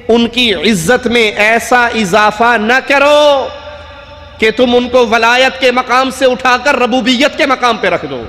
ان کی عزت میں ایسا اضافہ نہ کرو کہ تم ان کو ولایت کے مقام سے اٹھا کر ربوبیت کے مقام پہ رکھ دو.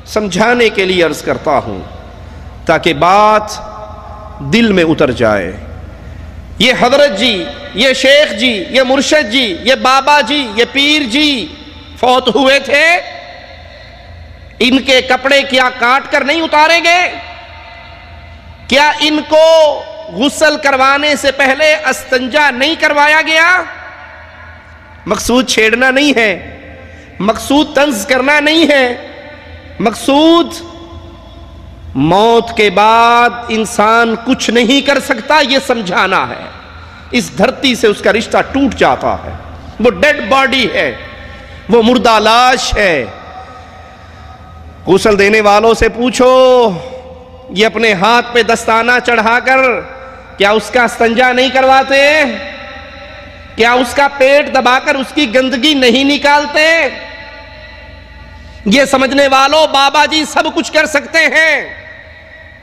سمجھانے کے لیے عرض کرتا ہوں تاکہ بات دل میں اتر جائے. یہ حضرت جی، یہ شیخ جی، یہ مرشد جی، یہ بابا جی، یہ پیر جی فوت ہوئے تھے، ان کے کپڑے کیا کاٹ کر نہیں اتارے گئے؟ کیا ان کو غسل کروانے سے پہلے استنجا نہیں کروایا گیا؟ مقصود چھیڑنا نہیں ہے، مقصود طنز کرنا نہیں ہے، مقصود موت کے بعد انسان کچھ نہیں کر سکتا یہ سمجھانا ہے. اس دھرتی سے اس کا رشتہ ٹوٹ جاتا ہے، وہ ڈیڈ باڈی ہے، وہ مردہ لاش ہے. غسل دینے والوں سے پوچھو، یہ اپنے ہاتھ پہ دستانہ چڑھا کر کیا اس کا استنجا نہیں کرواتے؟ کیا اس کا پیٹ دبا کر اس کی گندگی نہیں نکالتے؟ یہ سمجھنے والوں بابا جی سب کچھ کر سکتے ہیں.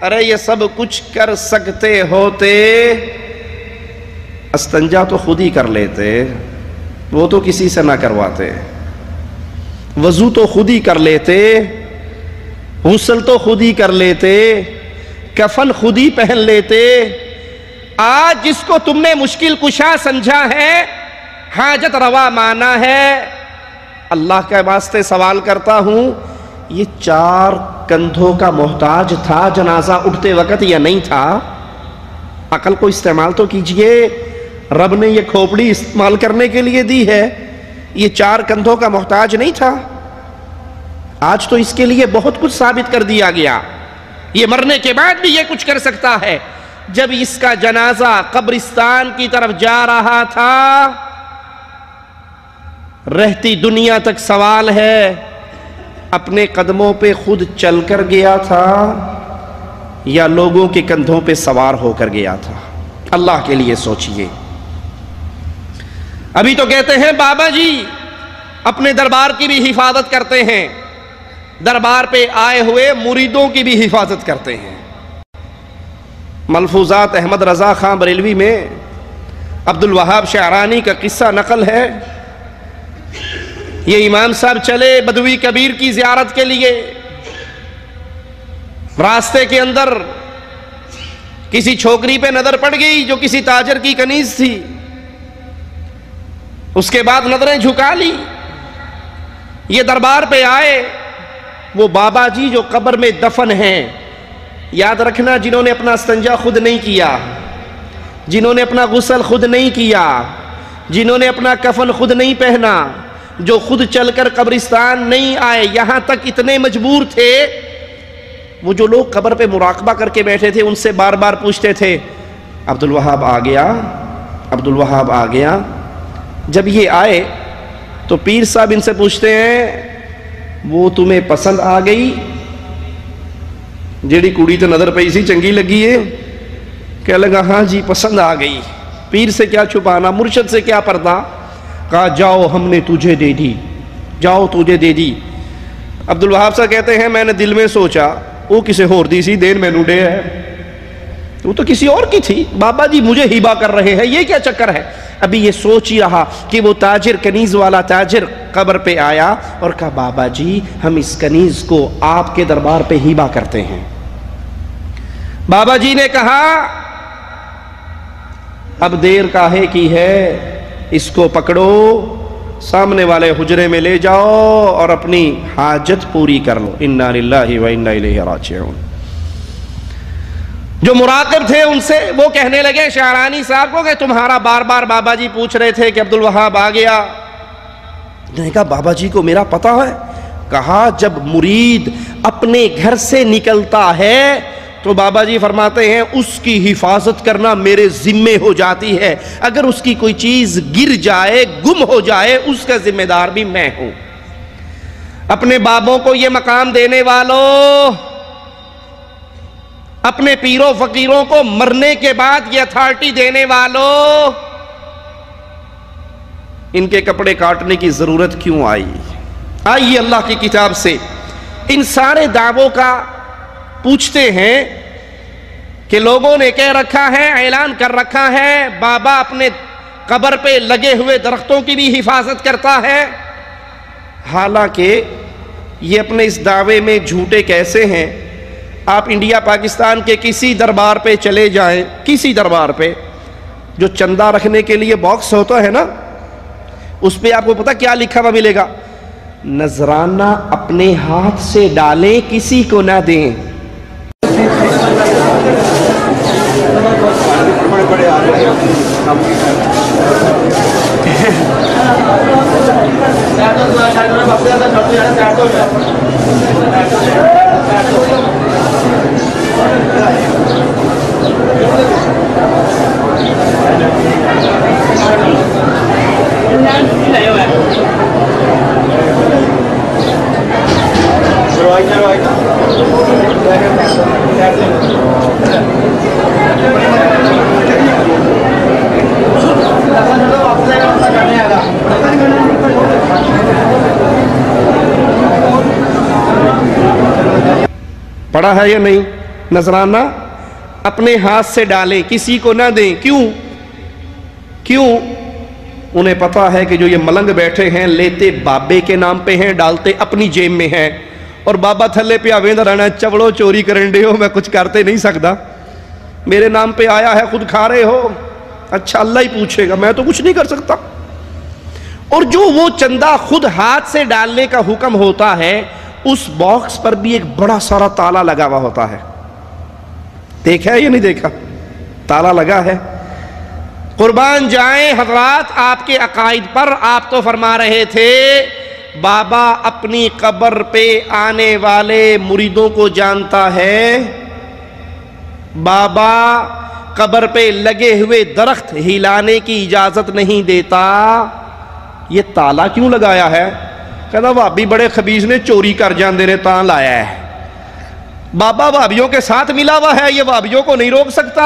ارے یہ سب کچھ کر سکتے ہوتے استنجا تو خود ہی کر لیتے، وہ تو کسی سے نہ کرواتے. وضو تو خود ہی کر لیتے، غسل تو خود ہی کر لیتے، کفن خود ہی پہن لیتے. آج جس کو تم نے مشکل کشا سمجھا ہے، حاجت روا مانا ہے، اللہ کے واسطے سوال کرتا ہوں، یہ 4 کندھوں کا محتاج تھا جنازہ اٹھتے وقت یا نہیں تھا؟ عقل کو استعمال تو کیجئے. رب نے یہ کھوپڑی استعمال کرنے کے لیے دی ہے، یہ 4 کندھوں کا محتاج نہیں تھا؟ آج تو اس کے لیے بہت کچھ ثابت کر دیا گیا. یہ مرنے کے بعد بھی یہ کچھ کر سکتا ہے. جب اس کا جنازہ قبرستان کی طرف جا رہا تھا، رہتی دنیا تک سوال ہے، اپنے قدموں پہ خود چل کر گیا تھا یا لوگوں کے کندھوں پہ سوار ہو کر گیا تھا؟ اللہ کے لیے سوچئے. ابھی تو کہتے ہیں بابا جی اپنے دربار کی بھی حفاظت کرتے ہیں، دربار پہ آئے ہوئے مریدوں کی بھی حفاظت کرتے ہیں. ملفوظات احمد رضا خان بریلوی میں عبد الوہاب شعرانی کا قصہ نقل ہے. یہ امام صاحب چلے بدوی کبیر کی زیارت کے لیے. راستے کے اندر کسی چھوکری پہ نظر پڑ گئی جو کسی تاجر کی کنیز تھی. اس کے بعد نظریں جھکا لی. یہ دربار پہ آئے. وہ بابا جی جو قبر میں دفن ہیں، یاد رکھنا، جنہوں نے اپنا استنجا خود نہیں کیا، جنہوں نے اپنا غسل خود نہیں کیا، جنہوں نے اپنا کفن خود نہیں پہنا، جو خود چل کر قبرستان نہیں آئے، یہاں تک اتنے مجبور تھے. وہ جو لوگ قبر پہ مراقبہ کر کے بیٹھے تھے ان سے بار بار پوچھتے تھے، عبد الوہاب آ گیا، عبد الوہاب آ گیا. جب یہ آئے تو پیر صاحب ان سے پوچھتے ہیں، وہ تمہیں پسند آ گئی؟ جیڑی کڑی تو نظر پئی سی چنگی لگی ہے؟ کہنے لگا ہاں جی پسند آ گئی. پیر سے کیا چھپانا، مرشد سے کیا پردہ. کہا جاؤ ہم نے تجھے دے دی، جاؤ تجھے دے دی. عبد الوہاب صاحب کہتے ہیں میں نے دل میں سوچا وہ کسے ہور دی سی دین میں نوڈے ہے، وہ تو کسی اور کی تھی، بابا جی مجھے ہیبا کر رہے ہیں، یہ کیا چکر ہے. ابھی یہ سوچ ہی رہا کہ وہ تاجر، کنیز والا تاجر قبر پہ آیا اور کہا بابا جی ہم اس کنیز کو آپ کے دربار پہ ہیبا کرتے ہیں. بابا جی نے کہا اب دیر کاہے کی ہے، اس کو پکڑو، سامنے والے حجرے میں لے جاؤ اور اپنی حاجت پوری کر لو. انا للہ و انا الیہ راجعون. جو مراقب تھے ان سے وہ کہنے لگے شعرانی صاحب کو کہ تمہارا بار بار بابا جی پوچھ رہے تھے کہ عبد الوہاب آ گیا. انہوں نے کہا بابا جی کو میرا پتہ ہے. کہا جب مرید اپنے گھر سے نکلتا ہے تو بابا جی فرماتے ہیں اس کی حفاظت کرنا میرے ذمے ہو جاتی ہے. اگر اس کی کوئی چیز گر جائے، گم ہو جائے، اس کا ذمہ دار بھی میں ہوں. اپنے بابوں کو یہ مقام دینے والوں، اپنے پیروں فقیروں کو مرنے کے بعد یہ اتھارٹی دینے والوں، ان کے کپڑے کاٹنے کی ضرورت کیوں آئی؟ آئیے اللہ کی کتاب سے ان سارے دعووں کا پوچھتے ہیں کہ لوگوں نے کہہ رکھا ہے، اعلان کر رکھا ہے، بابا اپنے قبر پہ لگے ہوئے درختوں کی بھی حفاظت کرتا ہے، حالانکہ یہ اپنے اس دعوے میں جھوٹے کیسے ہیں؟ آپ انڈیا پاکستان کے کسی دربار پہ چلے جائیں، کسی دربار پہ جو چندہ رکھنے کے لیے باکس ہوتا ہے نا، اس پہ آپ کو پتہ کیا لکھا ہوا ملے گا؟ نذرانہ اپنے ہاتھ سے ڈالیں، کسی کو نہ دیں۔ پڑھا ہے یا نہیں؟ نذرانہ اپنے ہاتھ سے ڈالیں، کسی کو نہ دیں۔ کیوں؟ انہیں پتا ہے کہ جو یہ ملنگ بیٹھے ہیں، لیتے بابے کے نام پہ ہیں، ڈالتے اپنی جیب میں ہیں، اور بابا تھلے پہ آویندہ رہنا، چوڑو چوری کرنڈے ہو، میں کچھ کرتے نہیں سکتا، میرے نام پہ آیا ہے، خود کھا رہے ہو، اچھا اللہ ہی پوچھے گا، میں تو کچھ نہیں کر سکتا۔ اور جو وہ چندہ خود ہاتھ سے ڈالنے کا حکم ہوتا ہے، اس باکس پر بھی ایک بڑا سارا تالا لگا ہوا ہوتا ہے۔ دیکھا ہے یا نہیں دیکھا؟ تالا لگا ہے۔ قربان جائیں حضرات آپ کے عقائد پر، آپ تو فرما رہے تھے بابا اپنی قبر پہ آنے والے مریدوں کو جانتا ہے، بابا قبر پہ لگے ہوئے درخت ہلانے کی اجازت نہیں دیتا، یہ تالا کیوں لگایا ہے؟ کہتا بھابی بڑے خبیث نے چوری کر جاندے نے تاں لایا ہے۔ بابا وہابیوں کے ساتھ ملا ہوا ہے، یہ وہابیوں کو نہیں روک سکتا،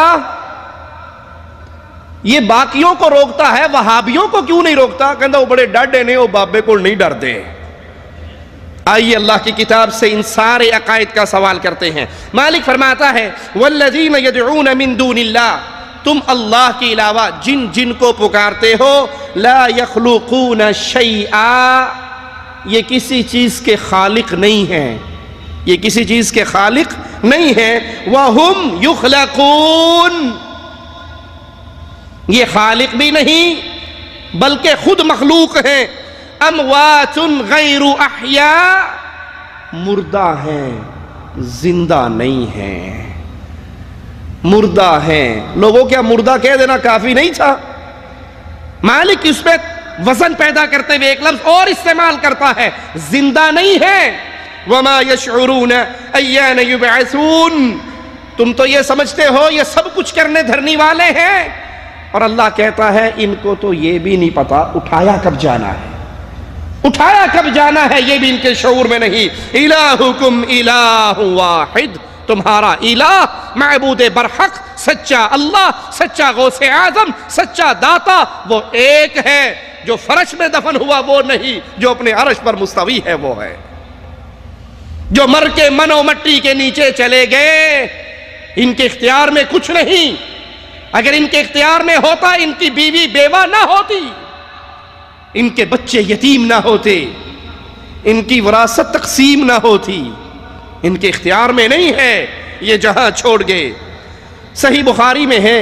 یہ باقیوں کو روکتا ہے، وہابیوں کو کیوں نہیں روکتا؟ کہتا وہ بڑے ڈاڈے نے، وہ بابے کو نہیں ڈر دے۔ آئیے اللہ کی کتاب سے ان سارے عقائد کا سوال کرتے ہیں۔ مالک فرماتا ہے والذین یدعون من دون اللہ، تم اللہ کے علاوہ جن کو پکارتے ہو، لا یخلقون شیئا، یہ کسی چیز کے خالق نہیں ہیں، یہ کسی چیز کے خالق نہیں ہیں، وَهُمْ يُخْلَقُونَ، یہ خالق بھی نہیں بلکہ خود مخلوق ہیں، اموات غیر احیاء، مردہ ہیں زندہ نہیں ہیں، مردہ ہیں۔ لوگوں کیا مردہ کہہ دینا کافی نہیں تھا؟ مالک اس پہ وزن پیدا کرتے ہوئے ایک لفظ اور استعمال کرتا ہے، زندہ نہیں ہے۔ وما یشعرون ایان یبعثون، تم تو یہ سمجھتے ہو یہ سب کچھ کرنے دھرنے والے ہیں، اور اللہ کہتا ہے ان کو تو یہ بھی نہیں پتا اٹھایا کب جانا ہے، اٹھایا کب جانا ہے یہ بھی ان کے شعور میں نہیں۔ الہکم الہ واحد، تمہارا الہ معبود برحق سچا اللہ، سچا غوث اعظم، سچا داتا وہ ایک ہے، جو فرش میں دفن ہوا وہ نہیں، جو اپنے عرش پر مستوی ہے وہ ہے، جو مر کے من و مٹی کے نیچے چلے گئے، ان کے اختیار میں کچھ نہیں۔ اگر ان کے اختیار میں ہوتا ان کی بیوی بیوہ نہ ہوتی، ان کے بچے یتیم نہ ہوتے، ان کی وراثت تقسیم نہ ہوتی، ان کے اختیار میں نہیں ہے، یہ جہاں چھوڑ گئے۔ صحیح بخاری میں ہے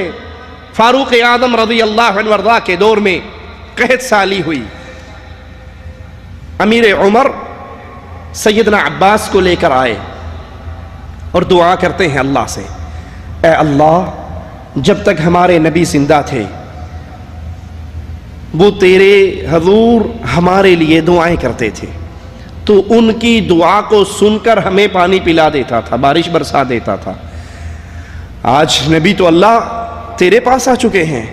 فاروق اعظم رضی اللہ عنہ وارضاہ کے دور میں قحط سالی ہوئی، امیر عمر سیدنا عباس کو لے کر آئے اور دعا کرتے ہیں اللہ سے، اے اللہ جب تک ہمارے نبی زندہ تھے وہ تیرے حضور ہمارے لیے دعائیں کرتے تھے، تو ان کی دعا کو سن کر ہمیں پانی پلا دیتا تھا، بارش برسا دیتا تھا۔ آج نبی تو اللہ تیرے پاس آ چکے ہیں،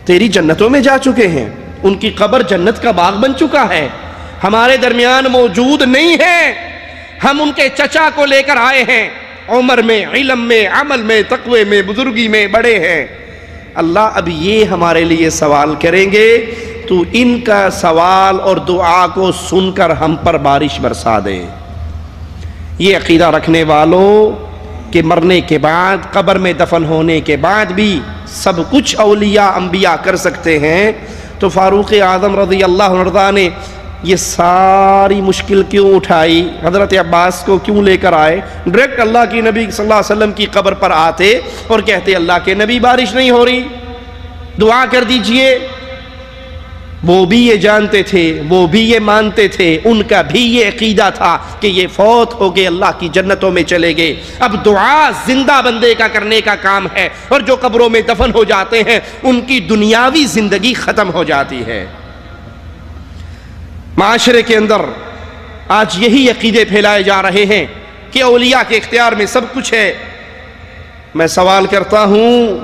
تیری جنتوں میں جا چکے ہیں، ان کی قبر جنت کا باغ بن چکا ہے، ہمارے درمیان موجود نہیں ہے، ہم ان کے چچا کو لے کر آئے ہیں، عمر میں، علم میں، عمل میں، تقوی میں، بزرگی میں بڑے ہیں، اللہ اب یہ ہمارے لیے سوال کریں گے، تو ان کا سوال اور دعا کو سن کر ہم پر بارش برسا دے۔ یہ عقیدہ رکھنے والوں کہ مرنے کے بعد قبر میں دفن ہونے کے بعد بھی سب کچھ اولیاء انبیاء کر سکتے ہیں، تو فاروق اعظم رضی اللہ عنہ نے یہ ساری مشکل کیوں اٹھائی؟ حضرت عباس کو کیوں لے کر آئے؟ ڈائریکٹ اللہ کی نبی صلی اللہ علیہ وسلم کی قبر پر آتے اور کہتے اللہ کے نبی بارش نہیں ہو رہی، دعا کر دیجئے۔ وہ بھی یہ جانتے تھے، وہ بھی یہ مانتے تھے، ان کا بھی یہ عقیدہ تھا کہ یہ فوت ہو گئے اللہ کی جنتوں میں چلے گئے، اب دعا زندہ بندے کا کرنے کا کام ہے، اور جو قبروں میں دفن ہو جاتے ہیں ان کی دنیاوی زندگی ختم ہو جاتی ہے۔ معاشرے کے اندر آج یہی عقیدے پھیلائے جا رہے ہیں کہ اولیاء کے اختیار میں سب کچھ ہے۔ میں سوال کرتا ہوں،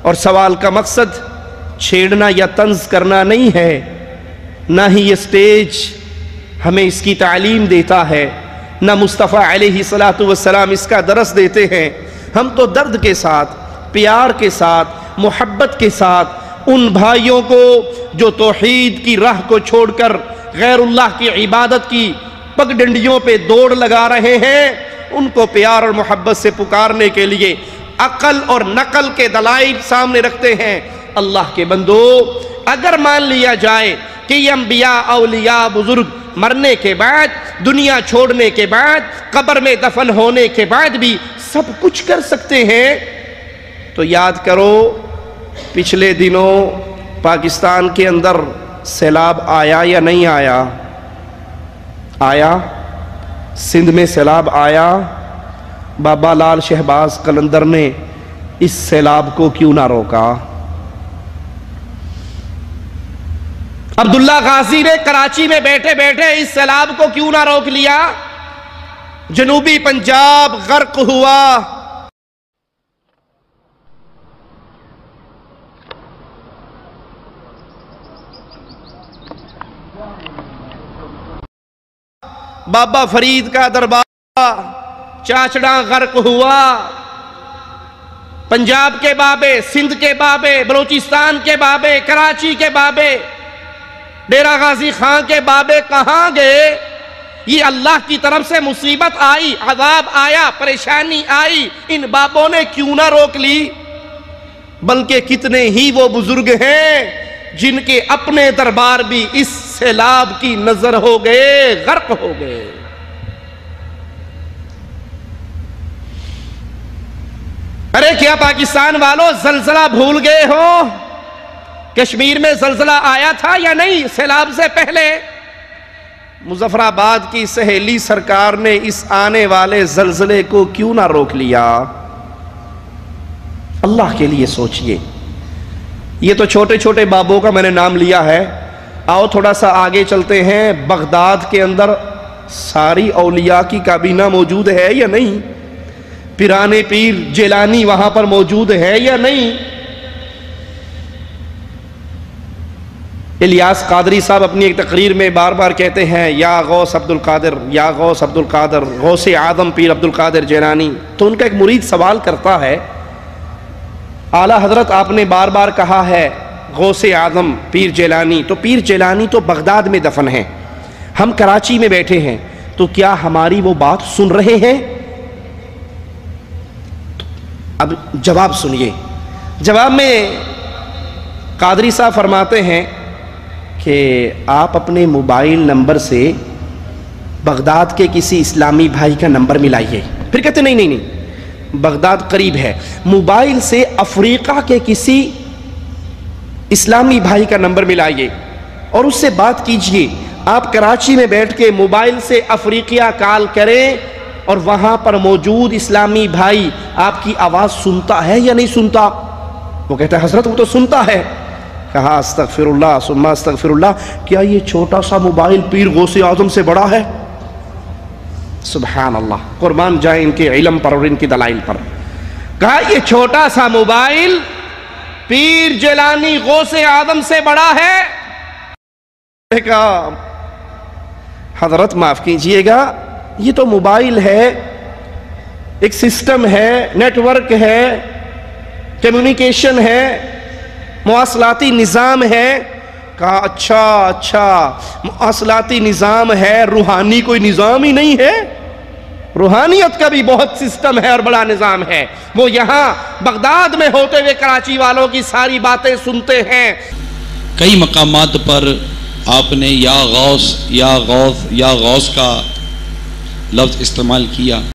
اور سوال کا مقصد چھیڑنا یا طنز کرنا نہیں ہے، نہ ہی یہ سٹیج ہمیں اس کی تعلیم دیتا ہے، نہ مصطفیٰ علیہ السلام اس کا درس دیتے ہیں۔ ہم تو درد کے ساتھ، پیار کے ساتھ، محبت کے ساتھ ان بھائیوں کو جو توحید کی راہ کو چھوڑ کر غیر اللہ کی عبادت کی پگ ڈنڈیوں پہ دوڑ لگا رہے ہیں، ان کو پیار اور محبت سے پکارنے کے لیے عقل اور نقل کے دلائل سامنے رکھتے ہیں۔ اللہ کے بندو، اگر مان لیا جائے کہ یہ انبیاء، اولیاء، بزرگ مرنے کے بعد، دنیا چھوڑنے کے بعد، قبر میں دفن ہونے کے بعد بھی سب کچھ کر سکتے ہیں، تو یاد کرو پچھلے دنوں پاکستان کے اندر سیلاب آیا یا نہیں آیا؟ آیا؟ سندھ میں سیلاب آیا؟ بابا لال شہباز قلندر نے اس سیلاب کو کیوں نہ روکا؟ عبداللہ غازی نے کراچی میں بیٹھے بیٹھے اس سیلاب کو کیوں نہ روک لیا؟ جنوبی پنجاب غرق ہوا، بابا فرید کا دربار چاچڑا غرق ہوا، پنجاب کے بابے، سندھ کے بابے، بلوچستان کے بابے، کراچی کے بابے، ڈیرہ غازی خان کے بابے کہاں گئے؟ یہ اللہ کی طرف سے مصیبت آئی، عذاب آیا، پریشانی آئی، ان بابوں نے کیوں نہ روک لی؟ بلکہ کتنے ہی وہ بزرگ ہیں جن کے اپنے دربار بھی اس سیلاب کی نظر ہو گئے، غرق ہو گئے۔ ارے کیا پاکستان والوں زلزلہ بھول گئے ہو؟ کشمیر میں زلزلہ آیا تھا یا نہیں سیلاب سے پہلے؟ مظفر آباد کی سہیلی سرکار نے اس آنے والے زلزلے کو کیوں نہ روک لیا؟ اللہ کے لیے سوچئے۔ یہ تو چھوٹے چھوٹے بابوں کا میں نے نام لیا ہے، آؤ تھوڑا سا آگے چلتے ہیں۔ بغداد کے اندر ساری اولیاء کی کابینہ موجود ہے یا نہیں؟ پیرانے پیر جیلانی وہاں پر موجود ہے یا نہیں؟ الیاس قادری صاحب اپنی ایک تقریر میں بار بار کہتے ہیں یا غوث عبد القادر، یا غوث عبد القادر، غوث اعظم پیر عبد القادر جیلانی۔ تو ان کا ایک مرید سوال کرتا ہے، اعلیٰ حضرت آپ نے بار بار کہا ہے غوث اعظم پیر جیلانی، تو پیر جیلانی تو بغداد میں دفن ہیں، ہم کراچی میں بیٹھے ہیں، تو کیا ہماری وہ بات سن رہے ہیں؟ اب جواب سنیے۔ جواب میں قادری صاحب فرماتے ہیں کہ آپ اپنے موبائل نمبر سے بغداد کے کسی اسلامی بھائی کا نمبر ملائیے۔ پھر کہتے نہیں، بغداد قریب ہے، موبائل سے افریقہ کے کسی اسلامی بھائی کا نمبر ملائیے اور اس سے بات کیجئے۔ آپ کراچی میں بیٹھ کے موبائل سے افریقہ کال کریں اور وہاں پر موجود اسلامی بھائی آپ کی آواز سنتا ہے یا نہیں سنتا؟ وہ کہتا ہے حضرت وہ تو سنتا ہے۔ کہا استغفر اللہ ثم استغفر اللہ، کیا یہ چھوٹا سا موبائل پیر غوث اعظم سے بڑا ہے؟ سبحان اللہ، قربان جائیں ان کے علم پر اور ان کی دلائل پر۔ کہا یہ چھوٹا سا موبائل پیر جیلانی غوث اعظم سے بڑا ہے؟ کہا حضرت معاف کیجئے گا، یہ تو موبائل ہے، ایک سسٹم ہے، نیٹ ورک ہے، کمیونیکیشن ہے، مواصلاتی نظام ہے۔ کہا اچھا مواصلاتی نظام ہے، روحانی کوئی نظام ہی نہیں ہے؟ روحانیت کا بھی بہت سسٹم ہے اور بڑا نظام ہے. وہ یہاں بغداد میں ہوتے ہوئے کراچی والوں کی ساری باتیں سنتے ہیں. کئی مقامات پر آپ نے یا غوث یا غوث یا غوث کا لفظ استعمال کیا.